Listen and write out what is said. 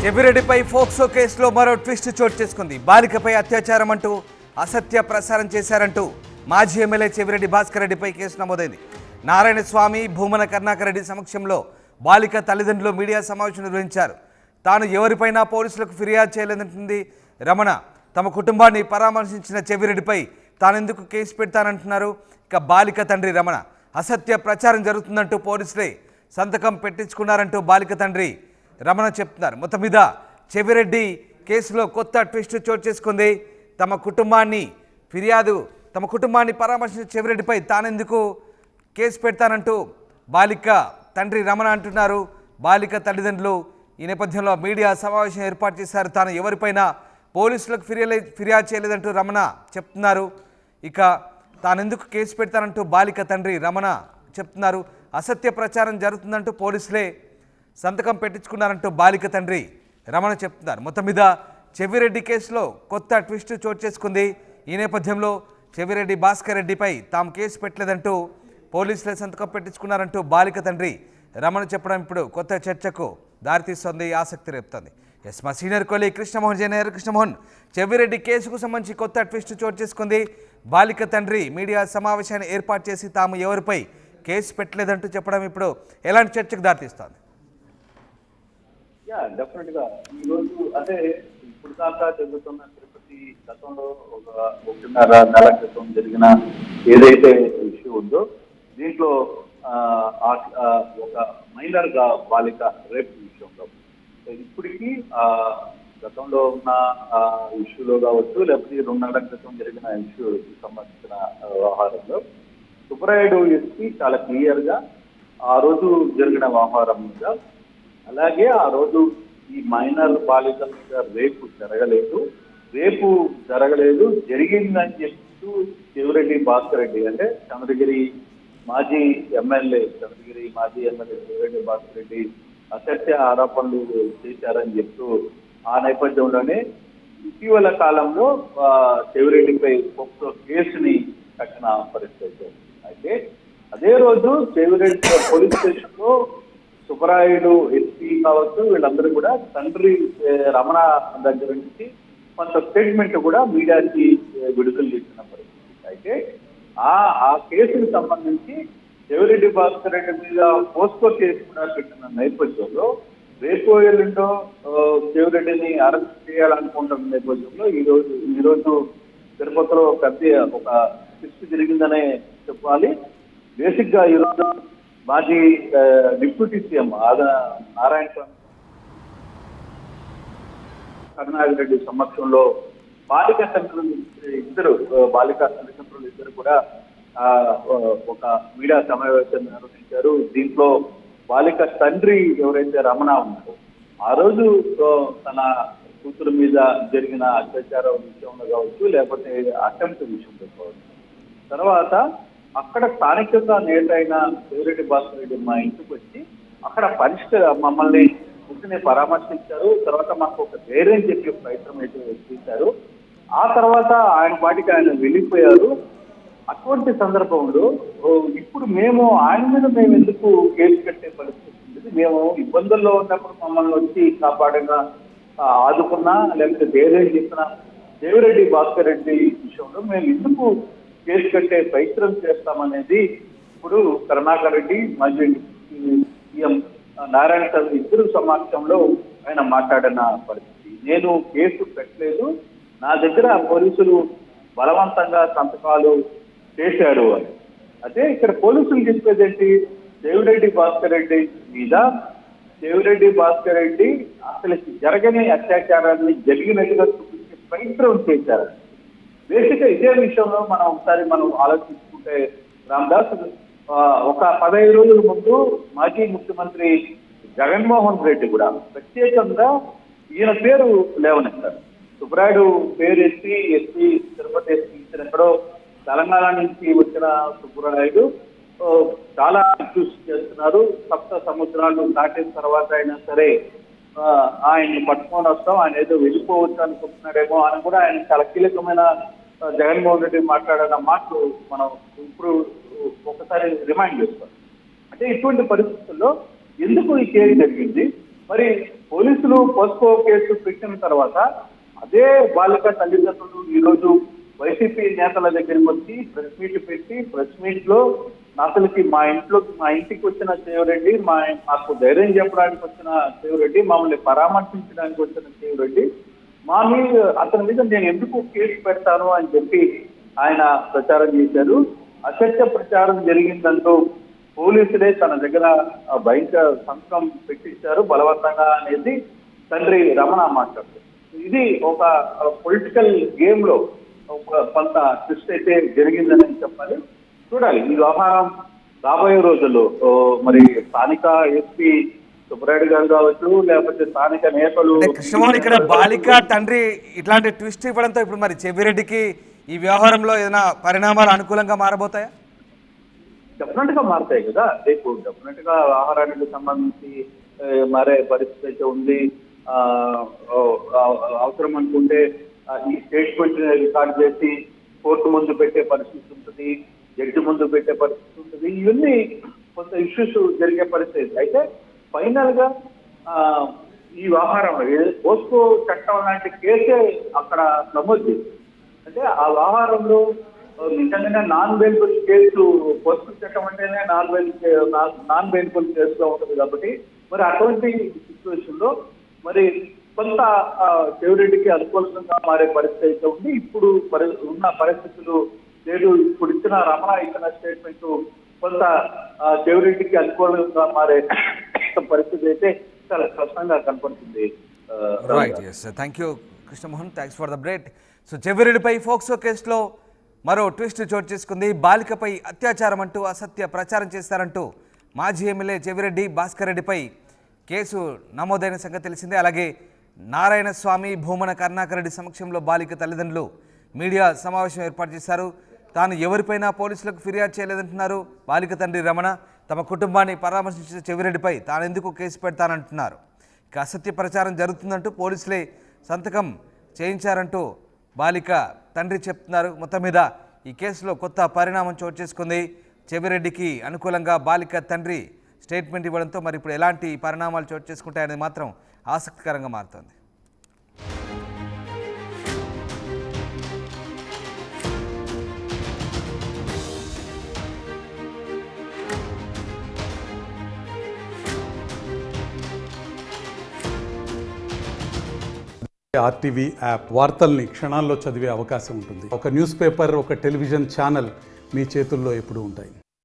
చెవిరెడ్డిపై POCSO కేసులో మరో twist చోటు చేసుకుంది. బాలికపై అత్యాచారం అంటూ అసత్య ప్రసారం చేశారంటూ మాజీ ఎమ్మెల్యే చెవిరెడ్డి భాస్కర్ రెడ్డిపై కేసు నమోదైంది. నారాయణ స్వామి, భూమన కరుణాకర్ రెడ్డి సమక్షంలో బాలిక తల్లిదండ్రులు మీడియా సమావేశం నిర్వహించారు. తాను ఎవరిపైనా పోలీసులకు ఫిర్యాదు చేయలేదంటుంది రమణ. తమ కుటుంబాన్ని పరామర్శించిన చెవిరెడ్డిపై తానెందుకు కేసు పెడతానంటున్నారు. ఇక బాలిక తండ్రి రమణ అసత్య ప్రచారం జరుగుతుందంటూ పోలీసులే సంతకం పెట్టించుకున్నారంటూ బాలిక తండ్రి రమణ చెప్తున్నారు. మొత్తం మీద చెవిరెడ్డి కేసులో కొత్త ట్విస్ట్ చోటు చేసుకుంది. తమ కుటుంబాన్ని పరామర్శించిన చెవిరెడ్డిపై తానెందుకు కేసు పెడతానంటూ బాలిక తండ్రి రమణ అంటున్నారు. బాలిక తల్లిదండ్రులు ఈ నేపథ్యంలో మీడియా సమావేశం ఏర్పాటు చేశారు. తాను ఎవరిపైనా పోలీసులకు ఫిర్యాదు చేయలేదంటూ రమణ చెప్తున్నారు. ఇక తానెందుకు కేసు పెడతానంటూ బాలిక తండ్రి రమణ చెప్తున్నారు. అసత్య ప్రచారం జరుగుతుందంటూ పోలీసులే సంతకం పెట్టించుకున్నారంటూ బాలిక తండ్రి రమణ చెప్తున్నారు. మొత్తం మీద చెవిరెడ్డి కేసులో కొత్త ట్విస్ట్ చోటు చేసుకుంది. ఈ నేపథ్యంలో చెవిరెడ్డి భాస్కర్ రెడ్డిపై తాము కేసు పెట్టలేదంటూ పోలీసులే సంతకం పెట్టించుకున్నారంటూ బాలిక తండ్రి రమణ చెప్పడం ఇప్పుడు కొత్త చర్చకు దారితీస్తోంది, ఆసక్తి రేపుతోంది. మా సీనియర్ కొలీగ్ కృష్ణమోహన్ జయనగర్. కృష్ణమోహన్, చెవిరెడ్డి కేసుకు సంబంధించి కొత్త ట్విస్ట్ చోటు చేసుకుంది. బాలిక తండ్రి మీడియా సమావేశాన్ని ఏర్పాటు చేసి తాము ఎవరిపై కేసు పెట్టలేదంటూ చెప్పడం ఇప్పుడు ఎలాంటి చర్చకు దారితీస్తోంది? డెఫినెట్గా ఈరోజు అంటే ఇప్పుడు దాకా జరుగుతున్న తిరుపతి గతంలో ఒక 1.5 నెల క్రితం జరిగిన ఏదైతే ఇష్యూ ఉందో దీంట్లో ఒక మైనర్ గా బాలిక రేప్ విషయంలో ఇప్పటికీ గతంలో ఉన్న ఇష్యూలో కావచ్చు, లేకపోతే 2 నెలల క్రితం జరిగిన ఇష్యూకి సంబంధించిన వ్యవహారంలో సుబ్రాయుడు ఎస్పీ చాలా క్లియర్ గా ఆ రోజు జరిగిన వ్యవహారం మీద, అలాగే ఆ రోజు ఈ మైనర్ బాలికల మీద రేపు జరగలేదు జరిగిందని చెప్తూ చెవిరెడ్డి భాస్కర్ రెడ్డి అంటే చంద్రగిరి మాజీ ఎమ్మెల్యే చెవిరెడ్డి భాస్కర్ రెడ్డి అసత్య ఆరోపణలు చేశారని చెప్తూ ఆ నేపథ్యంలోనే ఇటీవల కాలంలో చెవిరెడ్డిపై పోక్సో కేసుని కట్టిన పరిస్థితి. అయితే అదే రోజు చెవిరెడ్డి పోలీస్ స్టేషన్ లో సుబ్బరాయుడు ఎస్పీ కావచ్చు వీళ్ళందరూ కూడా తండ్రి రమణ దగ్గర నుంచి కొంత స్టేట్మెంట్ కూడా మీడియాకి విడుదల చేసిన పరిస్థితి. అయితే ఆ కేసుకు సంబంధించి చెవిరెడ్డి భాస్కర్ రెడ్డి మీద పోస్కో కేసు కూడా పెట్టిన నేపథ్యంలో రేపు ఎల్లుండో చెవిరెడ్డిని అరెస్ట్ చేయాలనుకుంటున్న నేపథ్యంలో ఈరోజు తిరుపతిలో ఒక ట్విస్ట్ జరిగిందనే చెప్పాలి. బేసిక్ గా ఈరోజు మాజీ డిప్యూటీ సీఎం నారాయణ స్వామి, కరుణాకర్ రెడ్డి సమక్షంలో బాలిక తల్లిదండ్రులు ఇద్దరు కూడా ఒక మీడియా సమావేశాన్ని నిర్వహించారు. దీంట్లో బాలిక తండ్రి ఎవరైతే రమణ ఉన్నారో ఆ రోజు తన కూతురు మీద జరిగిన అత్యాచారం విషయంలో కావచ్చు, లేకపోతే అటెంప్ట్ విషయంలో కావచ్చు, తర్వాత అక్కడ స్థానికంగా నేతైన చెవిరెడ్డి భాస్కర్ రెడ్డి మా ఇంటికి వచ్చి అక్కడ మమ్మల్ని కూర్చుని పరామర్శించారు. తర్వాత మాకు ఒక ధైర్యం చెప్పే ప్రయత్నం అయితే చేశారు. ఆ తర్వాత ఆయన పాటికి ఆయన వెళ్ళిపోయారు. అటువంటి సందర్భంలో ఇప్పుడు ఆయన మీద మేము ఎందుకు కేసు కట్టే పరిస్థితి ఉంది? మేము ఇబ్బందుల్లో ఉన్నప్పుడు మమ్మల్ని వచ్చి కాపాడిన ఆదుకున్నా, లేకపోతే ధైర్యం చెప్పిన చెవిరెడ్డి భాస్కర్ రెడ్డి విషయంలో మేము ఎందుకు కేసు కట్టే ప్రయత్నం చేస్తామనేది ఇప్పుడు కరుణాకర్ రెడ్డి మాజీ సీఎం నారాయణ స్వామి ఇద్దరు సమక్షంలో ఆయన మాట్లాడిన పరిస్థితి. నేను కేసు పెట్టలేదు, నా దగ్గర పోలీసులు బలవంతంగా సంతకాలు చేశారు అని. అదే ఇక్కడ పోలీసులు చెప్పేది ఏంటి? చెవిరెడ్డి భాస్కర్ రెడ్డి మీద చెవిరెడ్డి భాస్కర్ రెడ్డి అసలు జరగని అత్యాచారాన్ని జరిగినట్టుగా చూపించే ప్రయత్నం చేశారు. బేసిక్ గా ఇదే విషయంలో మనం ఆలోచించుకుంటే రామదాస్ ఒక 15 రోజుల ముందు మాజీ ముఖ్యమంత్రి జగన్మోహన్ రెడ్డి కూడా ప్రత్యేకంగా ఈయన పేరు లేవనెత్తారు. సుబ్రాయుడు పేరు ఎస్పీ తిరుపతి ఎస్పీ ఇచ్చినక్కడో తెలంగాణ నుంచి వచ్చిన సుబ్బరాయుడు చాలా అక్యూజ్ చేస్తున్నారు. 7 సంవత్సరాలు దాటిన తర్వాత అయినా సరే ఆయన్ని పట్టుకొని వస్తాం, ఆయన ఏదో వెళ్ళిపోవచ్చు అనుకుంటున్నాడేమో అని కూడా ఆయన చాలా కీలకమైన జగన్మోహన్ రెడ్డి మాట్లాడిన మాటలు మనం ఇప్పుడు ఒకసారి రిమైండ్ చేస్తాం. అంటే ఇటువంటి పరిస్థితుల్లో ఎందుకు ఈ కేసు జరిగింది? మరి పోలీసులు పోస్కో కేసు పెట్టిన తర్వాత అదే బాలిక తల్లిదండ్రులు ఈ రోజు వైసీపీ నేతల దగ్గరికి వచ్చి ప్రెస్ మీట్ పెట్టి ప్రెస్ మీట్ లో అసలుకి మా ఇంటికి వచ్చిన శివరెడ్డి మాకు ధైర్యం చెప్పడానికి వచ్చిన శివరెడ్డి, మమ్మల్ని పరామర్శించడానికి వచ్చిన శివరెడ్డి, అతని మీద నేను ఎందుకు కేసు పెడతాను అని చెప్పి ఆయన ప్రచారం చేశారు. అసత్య ప్రచారం జరిగిందంటూ పోలీసులే తన దగ్గర భయంకర సంతకం పెట్టించారు బలవంతంగా అనేది తండ్రి రమణ మాట్లాడుతారు. ఇది ఒక పొలిటికల్ గేమ్ లో కొంత ట్విస్ట్ అయితే జరిగిందని చెప్పాలి. చూడాలి ఈ వ్యవహారం రాబోయే రోజుల్లో. మరి స్థానిక ఎస్పీ సుబ్బరాయుడు గారు కావచ్చు, లేకపోతే స్థానిక నేతలు. కృష్ణమోహన్, ఇక్కడ బాలిక తండ్రి ఇట్లాంటి ట్విస్ట్ ఇవ్వడంతో ఇప్పుడు మరి చెవిరెడ్డికి ఈ వ్యవహారంలో ఏదైనా పరిణామాలు అనుకూలంగా మారబోతాయా? డెఫినెట్ గా మారుతాయి కదా. రేపు డెఫినెట్ గా ఆహారానికి సంబంధించి మారే పరిస్థితి అయితే ఉంది. అవసరం అనుకుంటే ఈ స్టేట్మెంట్ రికార్డ్ చేసి కోర్టు ముందు పెట్టే పరిస్థితి ఉంటుంది, జడ్జి ముందు పెట్టే పరిస్థితి ఉంటుంది. ఇవన్నీ కొంత ఇష్యూస్ జరిగే పరిస్థితి. అయితే ఫైనల్ గా ఈ వ్యవహారం పోస్కో చట్టం లాంటి కేసే అక్కడ నమోదు చేసింది. అంటే ఆ వ్యవహారంలో నిజంగానే నాన్ బెయిలబుల్ కేసు, పోస్కో చట్టం అంటేనే నాన్ బెయిలబుల్ కేసుగా ఉంటుంది కాబట్టి మరి అటువంటి సిచ్యువేషన్ లో మరి కొంత చెవిరెడ్డికి అనుకూలంగా మారే పరిస్థితి అయితే ఉంది. ఇప్పుడు ఉన్న పరిస్థితులు లేదు. ఇప్పుడు రమణ ఇచ్చిన స్టేట్మెంట్ కొంత చెవిరెడ్డికి అనుకూలంగా మారే పరిస్థితి అయితే చాలా స్పష్టంగా కనపడుతుంది. Right, yes, thank you Krishnamohan, thanks for the break. So చెవిరెడ్డిపై ఫోక్సో కేసులో మరో ట్విస్ట్ చోటు చేసుకుంది. బాలికపై అత్యాచారం అంటూ అసత్య ప్రచారం చేస్తారంటూ మాజీ ఎమ్మెల్యే చెవిరెడ్డి భాస్కర్ రెడ్డిపై కేసు నమోదైన సంగతి తెలిసిందే. అలాగే నారాయణ స్వామి, భూమన కరుణాకర్ రెడ్డి సమక్షంలో బాలిక తల్లిదండ్రులు మీడియా సమావేశం ఏర్పాటు చేశారు. తాను ఎవరిపైనా పోలీసులకు ఫిర్యాదు చేయలేదంటున్నారు బాలిక తండ్రి రమణ. తమ కుటుంబాన్ని పరామర్శించిన చెవిరెడ్డిపై తానెందుకు కేసు పెడతానంటున్నారు. ఇక అసత్య ప్రచారం జరుగుతుందంటూ పోలీసులే సంతకం చేయించారంటూ బాలిక తండ్రి చెప్తున్నారు. మొత్తం మీద ఈ కేసులో కొత్త పరిణామం చోటు చేసుకుంది. చెవిరెడ్డికి అనుకూలంగా బాలిక తండ్రి స్టేట్మెంట్ ఇవ్వడంతో మరి ఇప్పుడు ఎలాంటి పరిణామాలు చోటు చేసుకుంటాయనేది మాత్రం ఆసక్తికరంగా మారుతోంది. ఆర్టీవీ యాప్ వార్తల్ని క్షణాల్లో చదివే అవకాశం ఉంటుంది. ఒక న్యూస్ పేపర్, ఒక టెలివిజన్ ఛానల్ మీ చేతుల్లో ఎప్పుడూ ఉంటాయి.